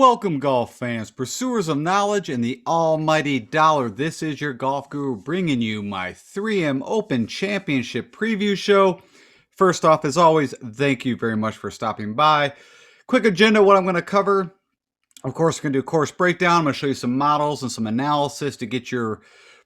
Welcome, golf fans, pursuers of knowledge and the almighty dollar. This is your golf guru bringing you my 3M Open Championship preview show. First off, as always, thank you very much for stopping by. Quick agenda, what I'm going to cover. Of course, we're going to do a course breakdown. I'm going to show you some models and some analysis to get your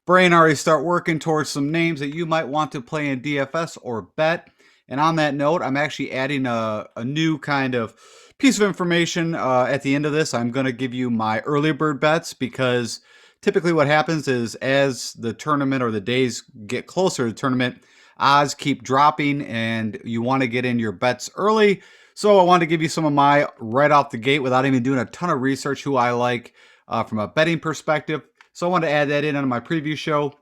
brain already start working towards some names that you might want to play in DFS or bet. And on that note, I'm actually adding a new kind of piece of information at the end of this. I'm going to give you my early bird bets because typically what happens is as the tournament or the days get closer to the tournament, odds keep dropping and you want to get in your bets early. So I wanted to give you some of my right off the gate without even doing a ton of research who I like from a betting perspective. So I wanted to add that in on my preview show.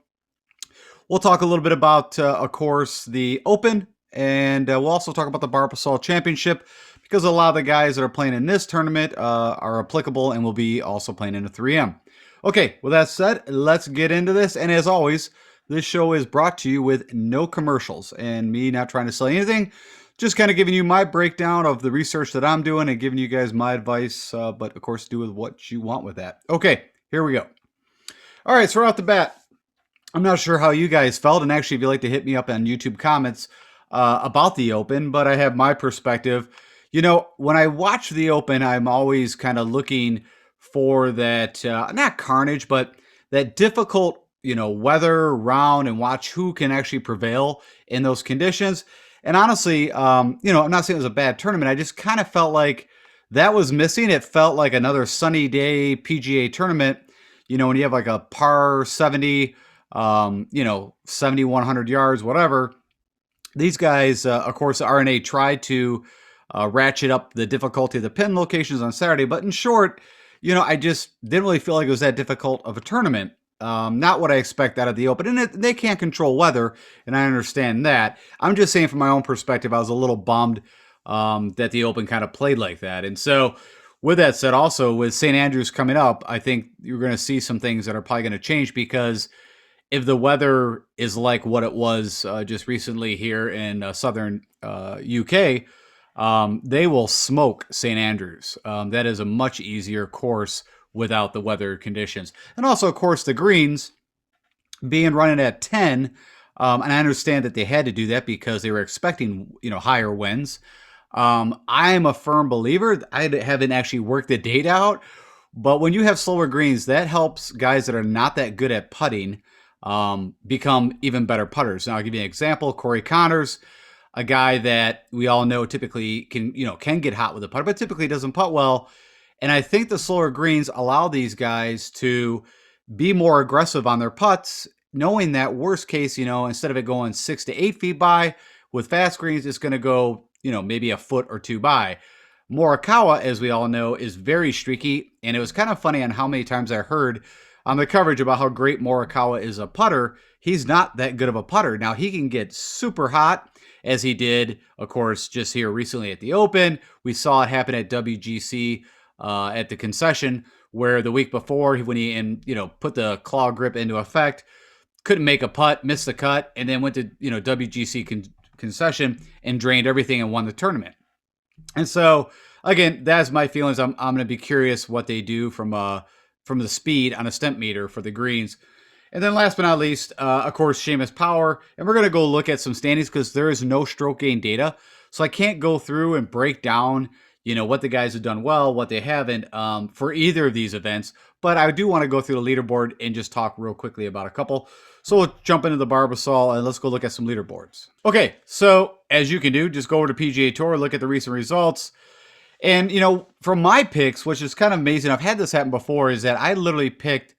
We'll talk a little bit about, of course, the Open, and we'll also talk about the Barbasol Championship because a lot of the guys that are playing in this tournament are applicable and will be also playing in the 3M. Okay, with that said, let's get into this. And as always, this show is brought to you with no commercials and me not trying to sell anything, just kind of giving you my breakdown of the research that I'm doing and giving you guys my advice, but of course do with what you want with that. Okay, here we go. All right, so right off the bat, I'm not sure how you guys felt, and actually if you'd like to hit me up on YouTube comments about the Open, but I have my perspective. You know, when I watch the Open, I'm always kind of looking for that, not carnage, but that difficult, weather round and watch who can actually prevail in those conditions. And honestly, I'm not saying it was a bad tournament. I just kind of felt like that was missing. It felt like another sunny day PGA tournament, when you have like a par 70, 7,100 yards, whatever. These guys, of course, RNA tried to ratchet up the difficulty of the pin locations on Saturday. But in short, I just didn't really feel like it was that difficult of a tournament. Not what I expect out of the Open. And they can't control weather, and I understand that. I'm just saying from my own perspective, I was a little bummed that the Open kind of played like that. And so with that said, also with St. Andrews coming up, I think you're going to see some things that are probably going to change because if the weather is like what it was just recently here in southern UK, they will smoke St. Andrews. That is a much easier course without the weather conditions. And also, of course, the greens being running at 10, and I understand that they had to do that because they were expecting, higher winds. I'm a firm believer. I haven't actually worked the data out, but when you have slower greens, that helps guys that are not that good at putting become even better putters. Now, I'll give you an example. Corey Connors, a guy that we all know typically can get hot with a putter, but typically doesn't putt well. And I think the slower greens allow these guys to be more aggressive on their putts, knowing that worst case, instead of it going 6 to 8 feet by, with fast greens, it's going to go, maybe a foot or two by. Morikawa, as we all know, is very streaky. And it was kind of funny on how many times I heard on the coverage about how great Morikawa is a putter. He's not that good of a putter. Now, he can get super hot, as he did, of course, just here recently at the Open. We saw it happen at WGC at the concession, where the week before, when he put the claw grip into effect, couldn't make a putt, missed the cut, and then went to WGC concession and drained everything and won the tournament. And so, again, that's my feelings. I'm going to be curious what they do from the speed on a stemp meter for the greens. And then last but not least, of course, Seamus Power. And we're going to go look at some standings because there is no stroke gain data. So I can't go through and break down, what the guys have done well, what they haven't for either of these events. But I do want to go through the leaderboard and just talk real quickly about a couple. So we'll jump into the Barbasol and let's go look at some leaderboards. Okay, so as you can do, just go over to PGA Tour, look at the recent results. And, from my picks, which is kind of amazing, I've had this happen before, is that I literally picked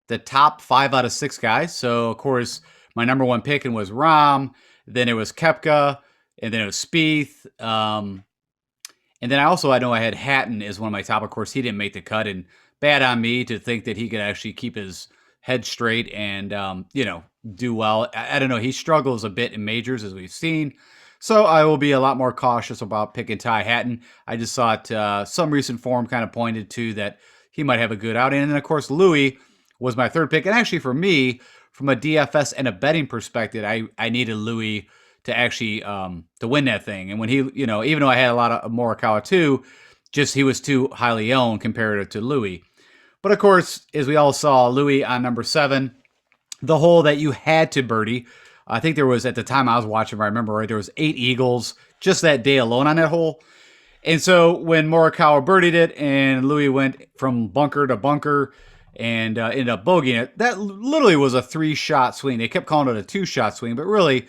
the top 5 out of 6 guys. So, of course, my number one picking was Rahm, then it was Koepka, and then it was Spieth. And then I know I had Hatton as one of my top. Of course, he didn't make the cut, and bad on me to think that he could actually keep his head straight and, do well. I don't know. He struggles a bit in majors, as we've seen. So I will be a lot more cautious about picking Ty Hatton. I just thought some recent form kind of pointed to that he might have a good outing. And then, of course, Louis was my third pick. And actually, for me, from a DFS and a betting perspective, I needed Louis to actually to win that thing. And when he, even though I had a lot of Morikawa too, Just he was too highly owned compared to Louis. But of course, as we all saw, Louis on number 7, the hole that you had to birdie. I think there was, at the time I was watching, if I remember right, there was 8 eagles just that day alone on that hole. And so when Morikawa birdied it and Louis went from bunker to bunker and ended up bogeying it, that literally was a 3-shot swing. They kept calling it a 2-shot swing, but really,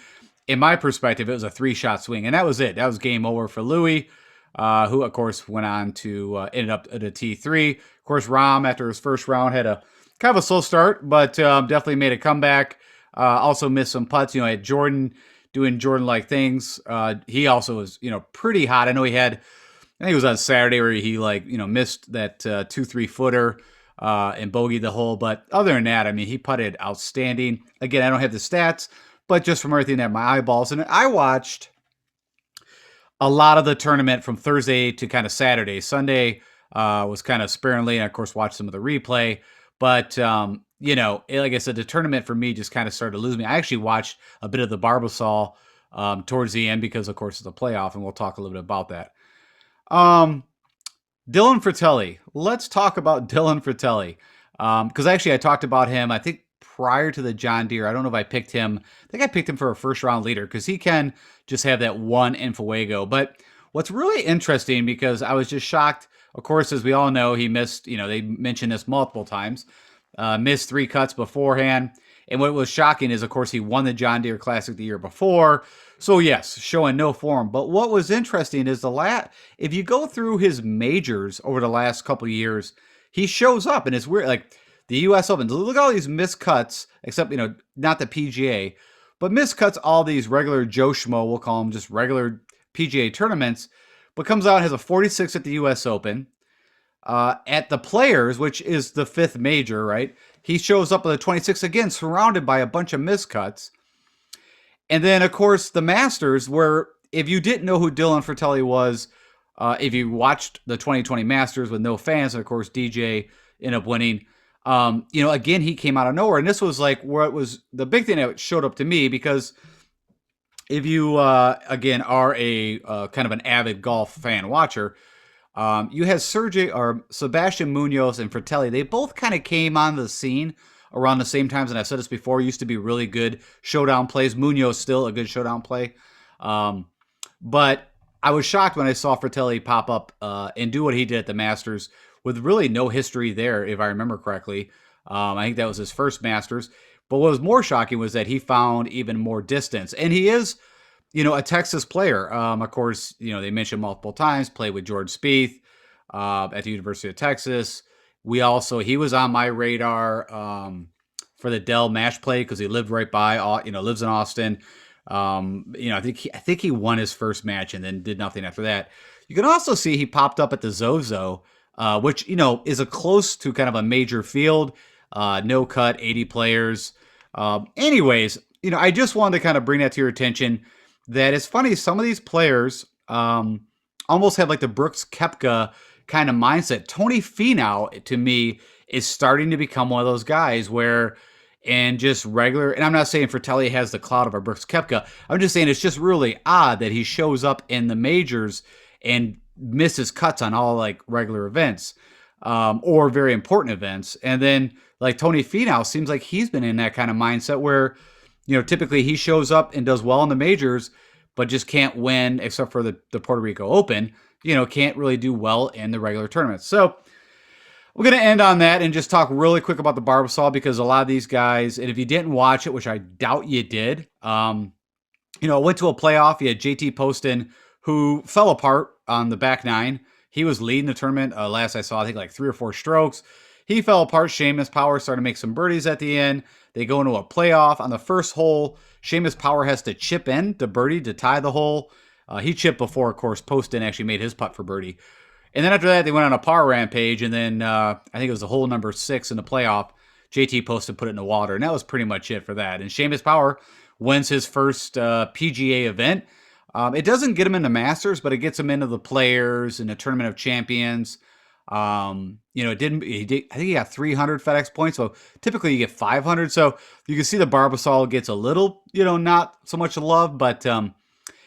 in my perspective, it was a 3-shot swing. And that was it. That was game over for Louis, who, of course, went on to end up at a T3. Of course, Rahm, after his first round, had a kind of a slow start, but definitely made a comeback. Also missed some putts. I had Jordan doing Jordan-like things. He also was, pretty hot. I know he had, I think it was on Saturday where he missed that 2-3 footer and bogeyed the hole. But other than that, I mean, he putted outstanding. Again, I don't have the stats, but just from everything that my eyeballs. And I watched a lot of the tournament from Thursday to kind of Saturday. Sunday was kind of sparingly, and of course watched some of the replay. But, like I said, the tournament for me just kind of started to lose me. I actually watched a bit of the Barbasol towards the end because, of course, it's a playoff, and we'll talk a little bit about that. Dylan Fratelli. Let's talk about Dylan Fratelli. Because actually I talked about him, I think, prior to the John Deere. I don't know if I picked him. I think I picked him for a first-round leader because he can just have that one in Fuego. But what's really interesting, because I was just shocked, of course, as we all know, he missed, they mentioned this multiple times, missed 3 cuts beforehand. And what was shocking is, of course, he won the John Deere Classic the year before. So, yes, showing no form. But what was interesting is if you go through his majors over the last couple of years, he shows up. And it's weird, like the U.S. Open. Look at all these missed cuts, except, not the PGA, but missed cuts, all these regular Joe Schmo, we'll call them just regular PGA tournaments, but comes out and has a 46 at the U.S. Open. At the Players, which is the 5th major, right? He shows up with a 26 again, surrounded by a bunch of miscuts. And then, of course, the Masters, where if you didn't know who Dylan Fratelli was, if you watched the 2020 Masters with no fans, and of course DJ ended up winning, again, he came out of nowhere. And this was like where it was the big thing that showed up to me, because if you, again, are a kind of an avid golf fan watcher, you had Sebastian Munoz and Fratelli. They both kind of came on the scene around the same times, and I've said this before, used to be really good showdown plays. Munoz still a good showdown play. But I was shocked when I saw Fratelli pop up and do what he did at the Masters with really no history there, if I remember correctly. I think that was his first Masters. But what was more shocking was that he found even more distance. And he is, a Texas player. Of course, they mentioned multiple times, played with George Spieth at the University of Texas. He was on my radar for the Dell match play because he lived right by, lives in Austin. I think he won his first match and then did nothing after that. You can also see he popped up at the Zozo, which, is a close to kind of a major field, no cut, 80 players. Anyways, I just wanted to kind of bring that to your attention, that it's funny, some of these players almost have like the Brooks Koepka kind of mindset. Tony Finau, to me, is starting to become one of those guys where, and just regular, and I'm not saying Fratelli has the clout of a Brooks Koepka. I'm just saying it's just really odd that he shows up in the majors and misses cuts on all like regular events or very important events. And then like Tony Finau seems like he's been in that kind of mindset where, typically he shows up and does well in the majors, but just can't win except for the Puerto Rico Open, can't really do well in the regular tournaments. So we're going to end on that and just talk really quick about the Barbasol, because a lot of these guys, and if you didn't watch it, which I doubt you did, went to a playoff. You had JT Poston, who fell apart on the back 9. He was leading the tournament. Last I saw, I think like 3 or 4 strokes. He fell apart. Seamus Power started to make some birdies at the end. They go into a playoff. On the first hole, Seamus Power has to chip in to birdie to tie the hole. He chipped before, of course, Poston actually made his putt for birdie. And then after that, they went on a par rampage, and then I think it was the hole number 6 in the playoff. JT Poston put it in the water, and that was pretty much it for that. And Seamus Power wins his first PGA event. It doesn't get him into Masters, but it gets him into the Players and the Tournament of Champions. It didn't. I think he got 300 FedEx points, so typically you get 500. So you can see the Barbasol gets a little, not so much love, but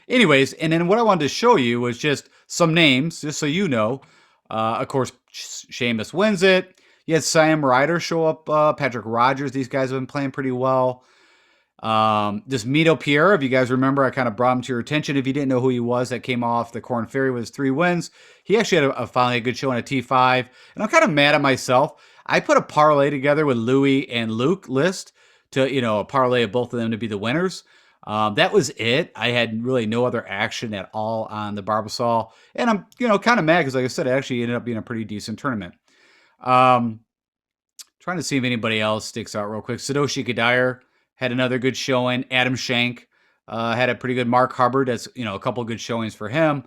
anyways. And then what I wanted to show you was just some names, just so you know, Of course, Sheamus wins it. You had Sam Ryder show up, Patrick Rogers. These guys have been playing pretty well. This Mito Pierre, if you guys remember, I kind of brought him to your attention. If you didn't know who he was, that came off the Corn Ferry with his 3 wins. He actually had finally a good show on a T5. And I'm kind of mad at myself. I put a parlay together with Louie and Luke List to, a parlay of both of them to be the winners. That was it. I had really no other action at all on the Barbasol. And I'm, kind of mad because, like I said, it actually ended up being a pretty decent tournament. Trying to see if anybody else sticks out real quick. Sadoshi Kadire had another good showing. Adam Shank had a pretty good. Mark Hubbard, that's, a couple good showings for him.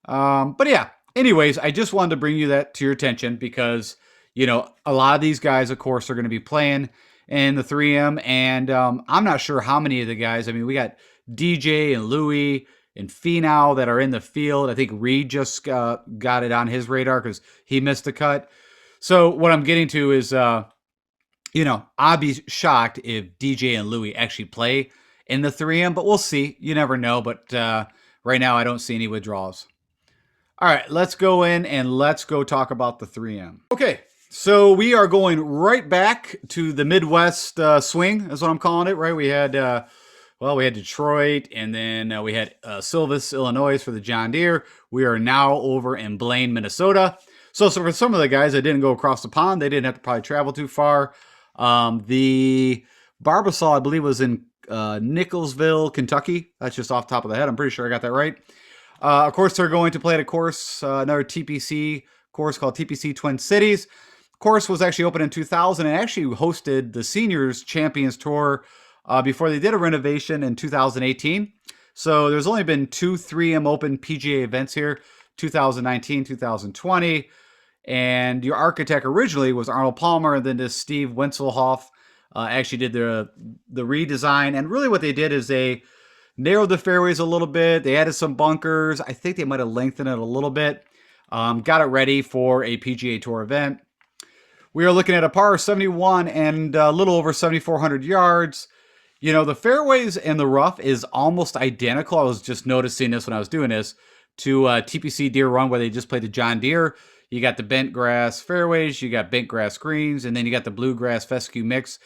But yeah, anyways, I just wanted to bring you that to your attention because, a lot of these guys, of course, are going to be playing in the 3M. And I'm not sure how many of the guys. I mean, we got DJ and Louie and Finau that are in the field. I think Reed just got it on his radar because he missed the cut. So what I'm getting to is, I'd be shocked if DJ and Louie actually play in the 3M, but we'll see. You never know. But right now, I don't see any withdrawals. All right, let's go in and let's go talk about the 3M. Okay, so we are going right back to the Midwest swing, is what I'm calling it, right? We had, we had Detroit, and then we had Silvis, Illinois for the John Deere. We are now over in Blaine, Minnesota. So for some of the guys that didn't go across the pond, they didn't have to probably travel too far. The Barbasol, I believe, was in Nicholsville, Kentucky. That's just off the top of the head. I'm pretty sure I got that right. Of course, they're going to play at a course, another TPC course called TPC Twin Cities. The course was actually open in 2000 and actually hosted the Seniors Champions Tour before they did a renovation in 2018. So there's only been 2 3M Open PGA events here, 2019, 2020. And your architect originally was Arnold Palmer, and then this Steve Winselhoff actually did the redesign. And really what they did is they narrowed the fairways a little bit. They added some bunkers. I think they might have lengthened it a little bit. Got it ready for a PGA Tour event. We are looking at a par 71 and a little over 7,400 yards. The fairways and the rough is almost identical. I was just noticing this when I was doing this to TPC Deere Run, where they just played the John Deere. You got the bent grass fairways, you got bent grass greens, and then you got the bluegrass fescue mix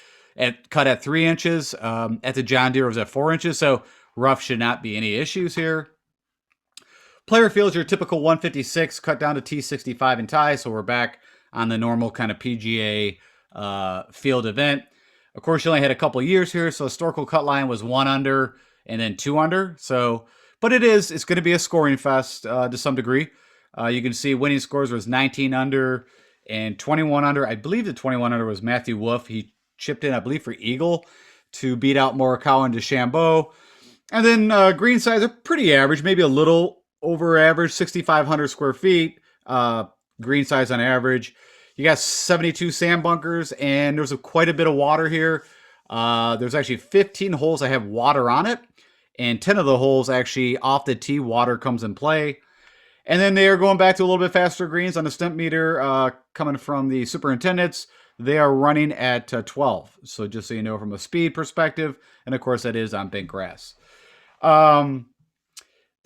cut at 3 inches. At the John Deere, it was at 4 inches, so rough should not be any issues here. Player field is your typical 156, cut down to T65 and tie, so we're back on the normal kind of PGA field event. Of course, you only had a couple years here, so historical cut line was 1 under and then 2 under. So, but it's going to be a scoring fest to some degree. You can see winning scores was 19 under and 21 under. I believe the 21 under was Matthew Wolff. He chipped in, I believe, for Eagle to beat out Morikawa and DeChambeau. And then green size are pretty average, maybe a little over average, 6,500 square feet. Green size on average. You got 72 sand bunkers, and there's quite a bit of water here. There's actually 15 holes that have water on it, and 10 of the holes actually off the tee, water comes in play. And then they are going back to a little bit faster greens on the stump meter coming from the superintendents. They are running at 12. So just so you know, from a speed perspective, and of course that is on bent grass. The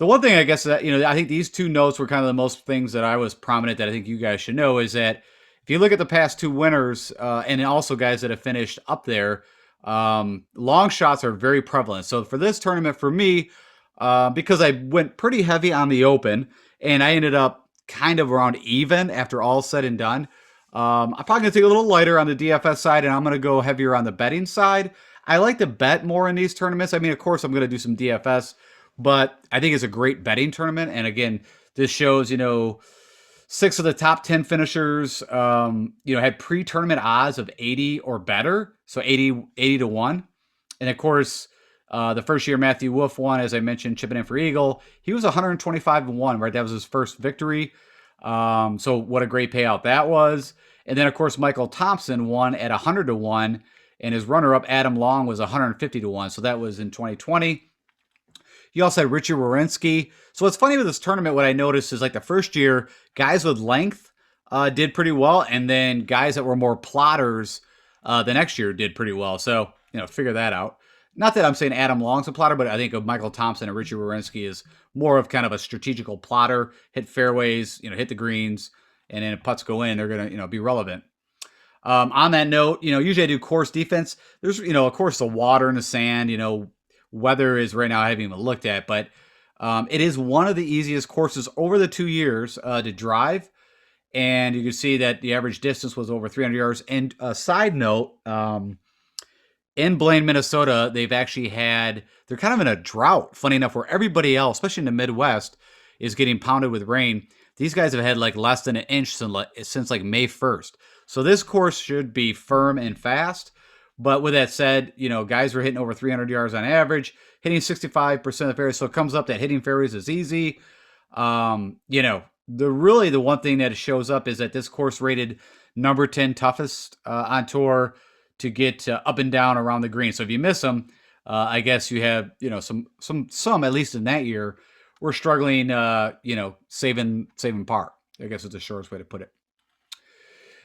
one thing I guess that, I think these 2 notes were kind of the most things that I was prominent that I think you guys should know is that if you look at the past 2 winners and also guys that have finished up there, long shots are very prevalent. So for this tournament, for me, because I went pretty heavy on the Open and I ended up kind of around even after all said and done, I'm probably going to take a little lighter on the DFS side and I'm going to go heavier on the betting side. I like to bet more in these tournaments. I mean, of course, I'm going to do some DFS, but I think it's a great betting tournament. And again, this shows, 6 of the top 10 finishers, had pre-tournament odds of 80 or better. So 80 to 1. And of course, the first year Matthew Wolff won, as I mentioned, chipping in for Eagle. He was 125 to 1, right? That was his first victory. So what a great payout that was. And then, of course, Michael Thompson won at 100 to 1. And his runner-up, Adam Long, was 150 to 1. So that was in 2020. You also had Richard Wierenski. So what's funny with this tournament, what I noticed is like the first year, guys with length did pretty well. And then guys that were more plotters the next year did pretty well. So, figure that out. Not that I'm saying Adam Long's a plotter, but I think of Michael Thompson and Richard Wierenski is more of kind of a strategical plotter, hit fairways, hit the greens, and then if putts go in, they're going to, be relevant. On that note, usually I do course defense. There's, of course, the water and the sand, weather is right now I haven't even looked at, but it is one of the easiest courses over the 2 years to drive. And you can see that the average distance was over 300 yards. And a side note, in Blaine, Minnesota, they're kind of in a drought, funny enough, where everybody else, especially in the Midwest, is getting pounded with rain. These guys have had like less than an inch since like May 1st. So this course should be firm and fast. But with that said, guys were hitting over 300 yards on average, hitting 65% of the fairways. So it comes up that hitting fairways is easy. The one thing that shows up is that this course rated number 10 toughest on tour to get up and down around the green. So if you miss them, I guess you have, some at least in that year, we're struggling, saving par. I guess it's the shortest way to put it.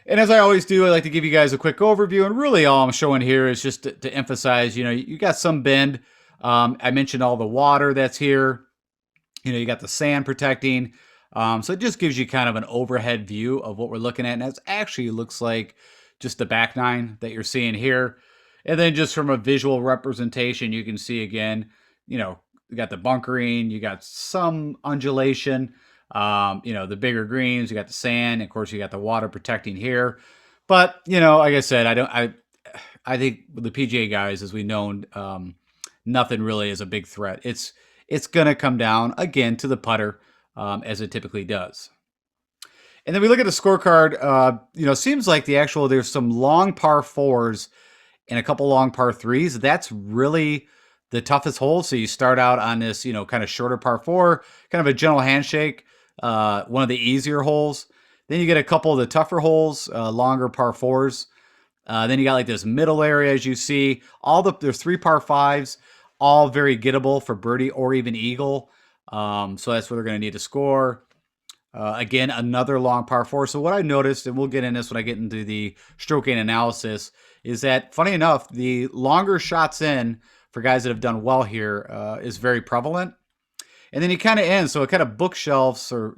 And as I always do, I like to give you guys a quick overview. And really all I'm showing here is just to emphasize, you got some bend. I mentioned all the water that's here. You got the sand protecting. So it just gives you kind of an overhead view of what we're looking at. And it actually looks like just the back nine that you're seeing here. And then just from a visual representation, you can see again, you got the bunkering, you got some undulation, the bigger greens, you got the sand, of course you got the water protecting here. But, like I said, I think with the PGA guys, as we know, nothing really is a big threat. It's going to come down again to the putter, as it typically does. And then we look at the scorecard, seems like there's some long par fours and a couple long par threes. That's really the toughest hole. So you start out on this, kind of shorter par four, kind of a gentle handshake, one of the easier holes. Then you get a couple of the tougher holes, longer par fours. Then you got like this middle area, as you see. There's 3 par fives, all very gettable for birdie or even eagle. So that's where they're going to need to score. Again, another long par four. So what I noticed, and we'll get in this when I get into the stroke gain analysis, is that, funny enough, the longer shots in for guys that have done well here is very prevalent. And then you kind of end, so it kind of bookshelves, or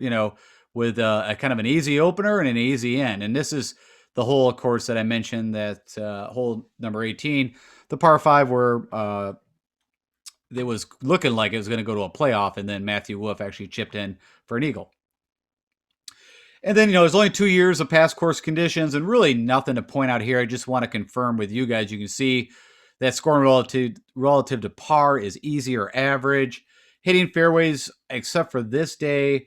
with a kind of an easy opener and an easy end. And this is the hole, of course, that I mentioned, that hole number 18, the par 5, where it was looking like it was going to go to a playoff, and then Matthew Wolff actually chipped in for an eagle. And then, there's only 2 years of past course conditions, and really nothing to point out here. I just want to confirm with you guys. You can see that scoring relative to par is easy or average. Hitting fairways, except for this day,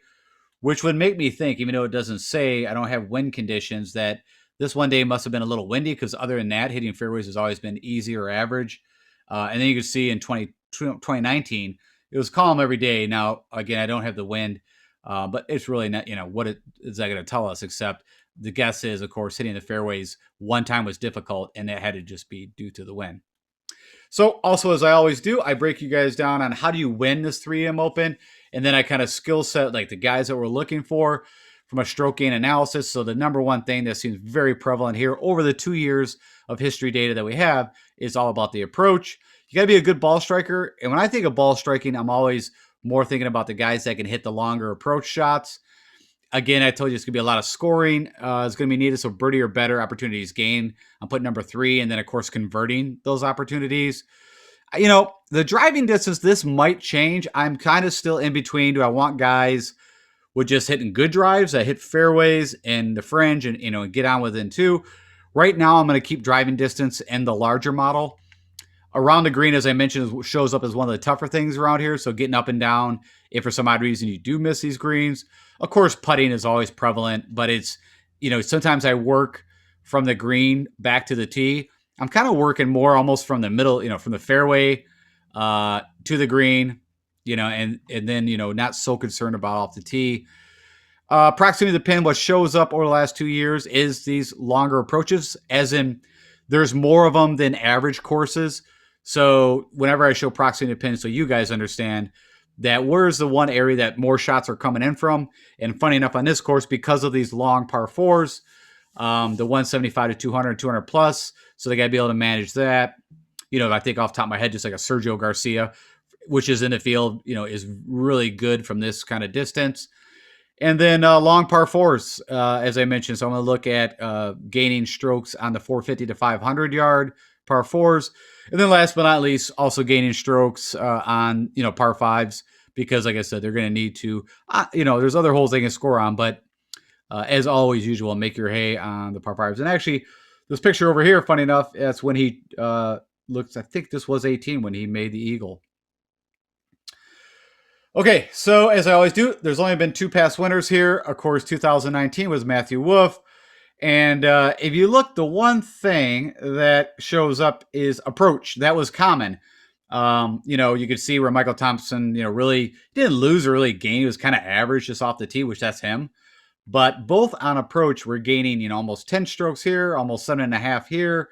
which would make me think, even though it doesn't say, I don't have wind conditions, that this one day must have been a little windy, because other than that, hitting fairways has always been easy or average. And then you can see in 2019, it was calm every day. Now, again, I don't have the wind. But it's really not, what is that going to tell us, except the guess is, of course, hitting the fairways one time was difficult, and that had to just be due to the wind. So also, as I always do, I break you guys down on how do you win this 3M Open, and then I kind of skill set like the guys that we're looking for from a stroke gain analysis. So the number one thing that seems very prevalent here over the 2 years of history data that we have is all about the approach. You got to be a good ball striker. And when I think of ball striking, I'm always more thinking about the guys that can hit the longer approach shots. Again, I told you it's going to be a lot of scoring. It's going to be needed. So birdie or better opportunities gained. I'm putting number 3, and then, of course, converting those opportunities. The driving distance, this might change. I'm kind of still in between. Do I want guys with just hitting good drives that hit fairways and the fringe and, get on within 2? Right now, I'm going to keep driving distance and the larger model. Around the green, as I mentioned, shows up as one of the tougher things around here. So getting up and down, if for some odd reason you do miss these greens. Of course, putting is always prevalent, but it's, sometimes I work from the green back to the tee. I'm kind of working more almost from the middle, from the fairway to the green, and then, not so concerned about off the tee. Proximity to the pin, what shows up over the last 2 years is these longer approaches, as in there's more of them than average courses. So whenever I show proximity to pin, so you guys understand that where's the one area that more shots are coming in from. And funny enough, on this course, because of these long par 4s, the 175 to 200, 200 plus, so they got to be able to manage that. I think off the top of my head, just like a Sergio Garcia, which is in the field, is really good from this kind of distance. And then long par fours, as I mentioned. So I'm going to look at gaining strokes on the 450 to 500 yard par fours. And then last but not least, also gaining strokes on, par fives, because like I said, they're going to need to, there's other holes they can score on, but as always usual, make your hay on the par fives. And actually, this picture over here, funny enough, that's when he looks, I think this was 18 when he made the eagle. Okay, so as I always do, there's only been 2 past winners here. Of course, 2019 was Matthew Wolff. And if you look, the one thing that shows up is approach. That was common. You could see where Michael Thompson, really didn't lose or really gain. He was kind of average just off the tee, which that's him. But both on approach were gaining, almost 10 strokes here, almost 7.5 here.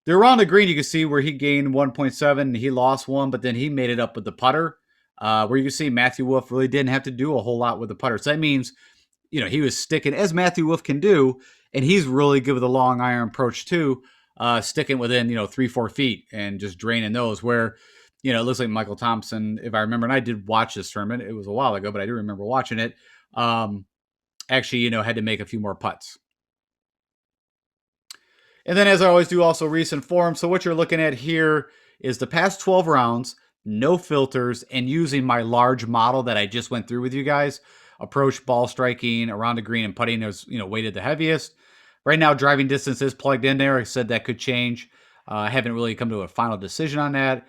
They're around the green. You can see where he gained 1.7 and he lost 1, but then he made it up with the putter. Where you can see Matthew Wolff really didn't have to do a whole lot with the putter. So that means, he was sticking, as Matthew Wolff can do, and he's really good with a long iron approach too, sticking within, 3-4 feet and just draining those. Where, it looks like Michael Thompson, if I remember, and I did watch this tournament, it was a while ago, but I do remember watching it, actually, had to make a few more putts. And then, as I always do, also recent form. So what you're looking at here is the past 12 rounds, no filters, and using my large model that I just went through with you guys. Approach, ball striking, around the green, and putting is, weighted the heaviest. Right now, driving distance is plugged in there. I said that could change. I haven't really come to a final decision on that.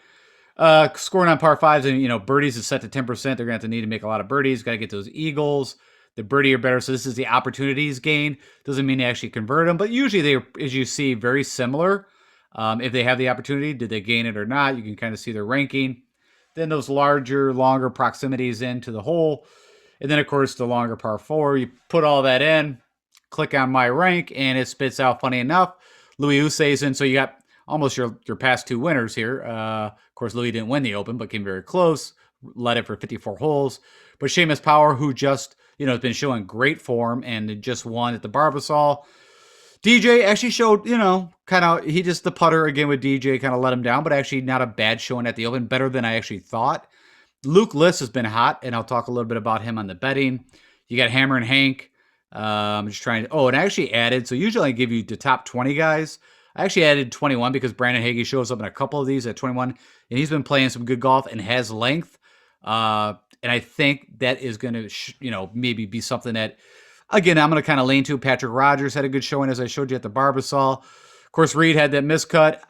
Scoring on par fives and, birdies is set to 10%. They're going to have to need to make a lot of birdies. Got to get those eagles. The birdie are better. So this is the opportunities gain. Doesn't mean they actually convert them, but usually they, as you see, very similar. If they have the opportunity, did they gain it or not? You can kind of see their ranking. Then those larger, longer proximities into the hole. And then, of course, the longer par 4. You put all that in, click on my rank, and it spits out, funny enough, Louis Oosthuizen. So you got almost your past 2 winners here. Of course, Louis didn't win the Open, but came very close. Led it for 54 holes. But Seamus Power, who just, has been showing great form and just won at the Barbasol. DJ actually showed, the putter again with DJ kind of let him down, but actually not a bad showing at the Open, better than I actually thought. Luke List has been hot, and I'll talk a little bit about him on the betting. You got Hammer and Hank. I'm just trying to, and I actually added, so usually I give you the top 20 guys. I actually added 21 because Brandon Hagee shows up in a couple of these at 21, and he's been playing some good golf and has length. And I think that is going to, maybe be something that, again, I'm going to kind of lean to. Patrick Rogers had a good showing, as I showed you at the Barbasol. Of course, Reed had that miscut.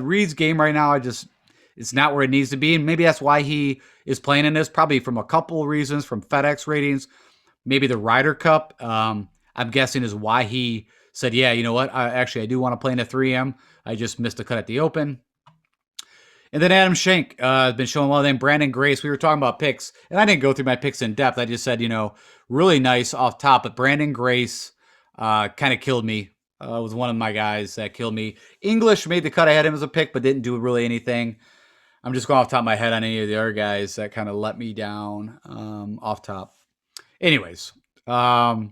Reed's game right now, it's not where it needs to be. And maybe that's why he is playing in this, probably from a couple of reasons, from FedEx ratings, maybe the Ryder Cup. I'm guessing is why he said, yeah, you know what? I do want to play in the 3M. I just missed a cut at the Open. And then Adam Schenk has been showing well. Then Brandon Grace, we were talking about picks, and I didn't go through my picks in depth. I just said, really nice off top. But Brandon Grace kind of killed me. Was one of my guys that killed me. English made the cut. I had him as a pick, but didn't do really anything. I'm just going off the top of my head on any of the other guys that kind of let me down off top. Anyways, so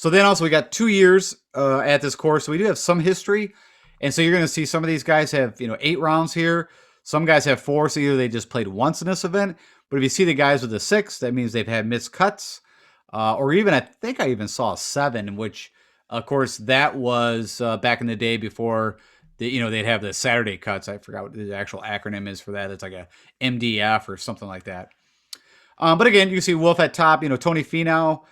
then also we got 2 years at this course. So we do have some history. And so you're going to see some of these guys have, 8 rounds here. Some guys have 4, so either they just played once in this event. But if you see the guys with the 6, that means they've had missed cuts. Or even, I think I even saw 7, which, of course, that was back in the day before, they'd have the Saturday cuts. I forgot what the actual acronym is for that. It's like a MDF or something like that. But again, you see Wolff at top, Tony Finau.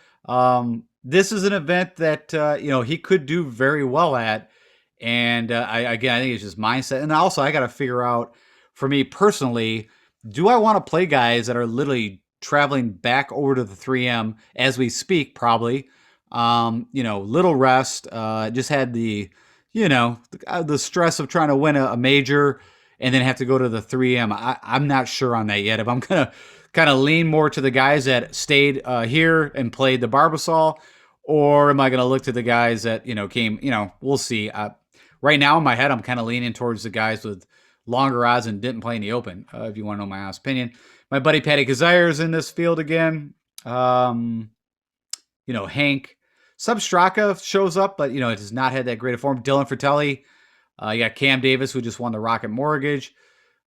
This is an event that, he could do very well at. And I think it's just mindset. And also, I got to figure out, for me personally, do I want to play guys that are literally traveling back over to the 3M as we speak? Probably. Little rest. Just had the stress of trying to win a major and then have to go to the 3M. I'm not sure on that yet. If I'm gonna kind of lean more to the guys that stayed here and played the Barbasol, or am I going to look to the guys that came? We'll see. Right now, in my head, I'm kind of leaning towards the guys with longer odds and didn't play in the Open, if you want to know my honest opinion. My buddy Patty Kazire is in this field again. Hank. Substraka shows up, but, it has not had that great a form. Dylan Fratelli. You got Cam Davis, who just won the Rocket Mortgage.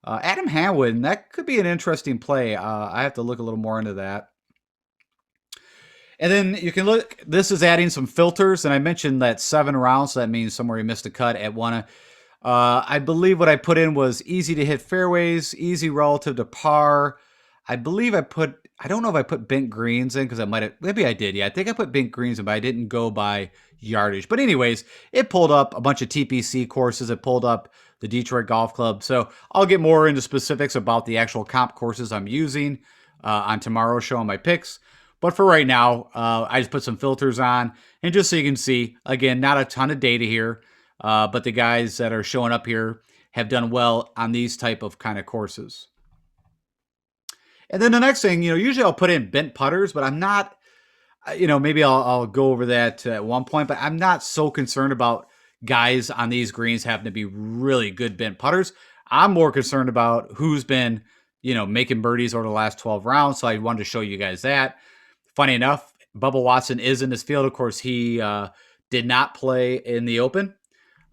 Adam Hanwood, and that could be an interesting play. I have to look a little more into that. And then you can look, this is adding some filters. And I mentioned that 7 rounds. So that means somewhere you missed a cut at one. I believe what I put in was easy to hit fairways, easy relative to par. I believe I don't know if I put bent greens in because I might have, maybe I did. Yeah, I think I put bent greens in, but I didn't go by yardage. But anyways, it pulled up a bunch of TPC courses. It pulled up the Detroit Golf Club. So I'll get more into specifics about the actual comp courses I'm using on tomorrow's show on my picks. But for right now, I just put some filters on. And just so you can see, again, not a ton of data here. But the guys that are showing up here have done well on these type of kind of courses. And then the next thing, usually I'll put in bent putters, but I'm not, maybe I'll go over that at one point, but I'm not so concerned about guys on these greens having to be really good bent putters. I'm more concerned about who's been, making birdies over the last 12 rounds. So I wanted to show you guys that. Funny enough, Bubba Watson is in this field. Of course, he did not play in the Open.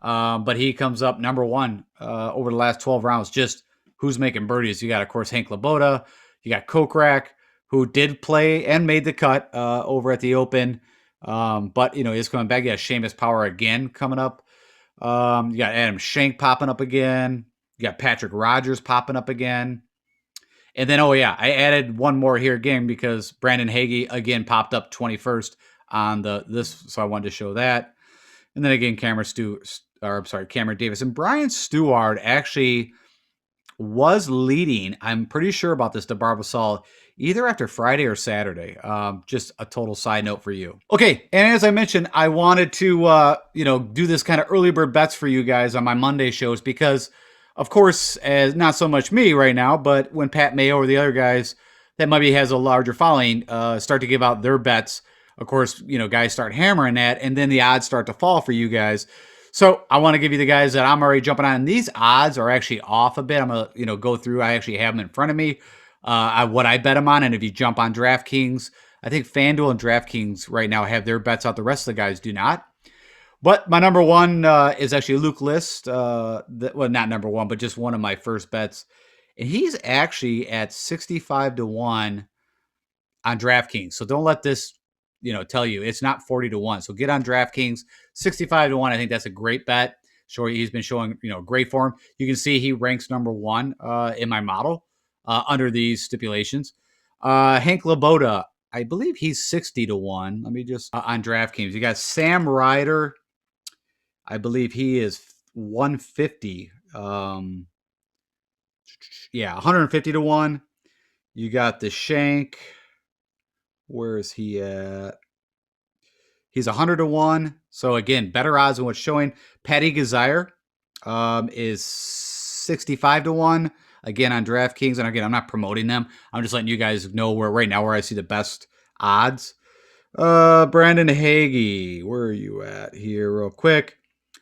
But he comes up number one over the last 12 rounds. Just who's making birdies. You got, of course, Hank Laboda. You got Kokrak, who did play and made the cut over at the Open. But, he's coming back. You got Seamus Power again coming up. You got Adam Schenk popping up again. You got Patrick Rogers popping up again. And then, I added one more here again because Brandon Hagee again popped up 21st on this. So I wanted to show that. And then again, Cameron Davis. And Brian Stewart actually was leading. I'm pretty sure about this to Barbasol either after Friday or Saturday. Just a total side note for you. Okay, and as I mentioned, I wanted to do this kind of early bird bets for you guys on my Monday shows because, of course, as not so much me right now, but when Pat Mayo or the other guys that maybe has a larger following start to give out their bets, of course, guys start hammering that, and then the odds start to fall for you guys. So I want to give you the guys that I'm already jumping on. And these odds are actually off a bit. I'm going to, go through. I actually have them in front of me, what I bet them on. And if you jump on DraftKings, I think FanDuel and DraftKings right now have their bets out. The rest of the guys do not. But my number one is actually Luke List. Well, not number one, but just one of my first bets. And he's actually at 65-1 on DraftKings. So don't let this tell you it's not 40-1. So get on DraftKings, 65-1. I think that's a great bet. Sure, he's been showing great form. You can see he ranks number one in my model under these stipulations. Hank Laboda, I believe he's 60-1. Let me just on DraftKings. You got Sam Ryder. I believe he is 150. 150-1. You got the Shank. Where is he at? He's 100-1. So again, better odds than what's showing. Patty Gazire is 65-1. Again on DraftKings. And again, I'm not promoting them. I'm just letting you guys know where I see the best odds. Brandon Hagee, where are you at here real quick?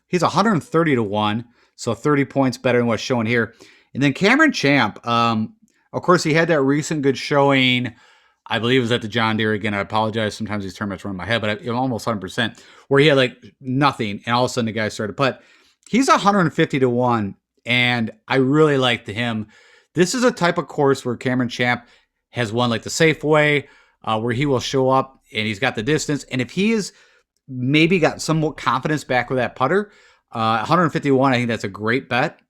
He's 130-1. So 30 points better than what's showing here. And then Cameron Champ. Of course, he had that recent good showing. I believe it was at the John Deere again. I apologize. Sometimes these tournaments run in my head, but I'm almost 100%, where he had like nothing. And all of a sudden the guy started to putt. He's 150-1. And I really liked him. This is a type of course where Cameron Champ has won like the Safeway, where he will show up and he's got the distance. And if he is maybe got somewhat confidence back with that putter, 151, I think that's a great bet.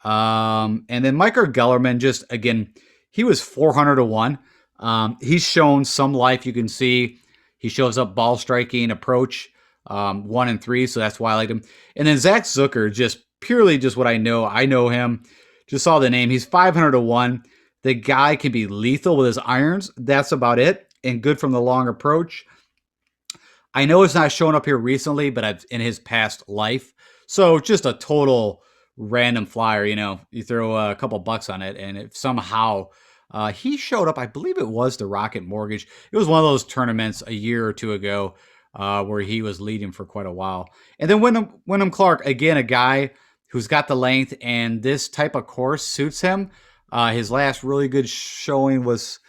And then Micah Gellerman, just again, he was 400-1. He's shown some life. You can see he shows up ball striking approach, 1 and 3. So that's why I liked him. And then Zach Zucker, just purely just what I know. I know him. Just saw the name. He's 500-1. The guy can be lethal with his irons. That's about it. And good from the long approach. I know it's not showing up here recently, but in his past life. So just a total random flyer. You throw a couple bucks on it, and if somehow he showed up, I believe it was the Rocket Mortgage. It was one of those tournaments a year or two ago where he was leading for quite a while. And then Wyndham Clark, again, a guy who's got the length, and this type of course suits him. His last really good showing was,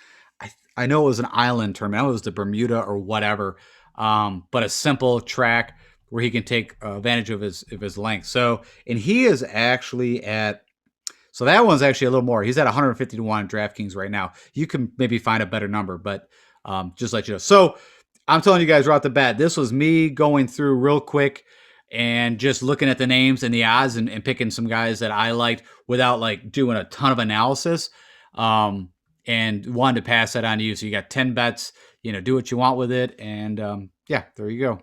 I know it was an island tournament. I know it was the Bermuda or whatever, but a simple track where he can take advantage of his length. So, and he is actually at, so that one's actually a little more. He's at 150-1 on DraftKings right now. You can maybe find a better number, but just let you know. So I'm telling you guys right off the bat, this was me going through real quick and just looking at the names and the odds and picking some guys that I liked without like doing a ton of analysis. Um, and wanted to pass that on to you. So you got 10 bets, do what you want with it. And yeah, there you go.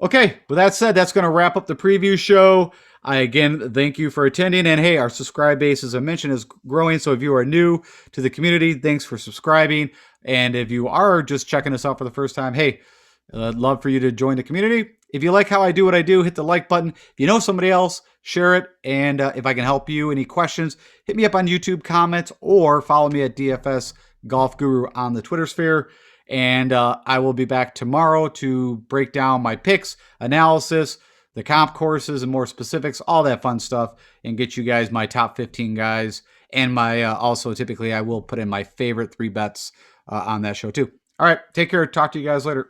Okay, with that said, that's going to wrap up the preview show. I again thank you for attending. And hey, our subscribe base, as I mentioned, is growing. So if you are new to the community, thanks for subscribing. And if you are just checking us out for the first time, hey, I'd love for you to join the community. If you like how I do what I do, hit the like button. If you know somebody else, share it. And if I can help you, any questions, hit me up on YouTube comments or follow me at DFS Golf Guru on the Twitter sphere. And I will be back tomorrow to break down my picks, analysis, the comp courses, and more specifics, all that fun stuff, and get you guys my top 15 guys. And my also, typically, I will put in my favorite 3 bets on that show, too. All right, take care. Talk to you guys later.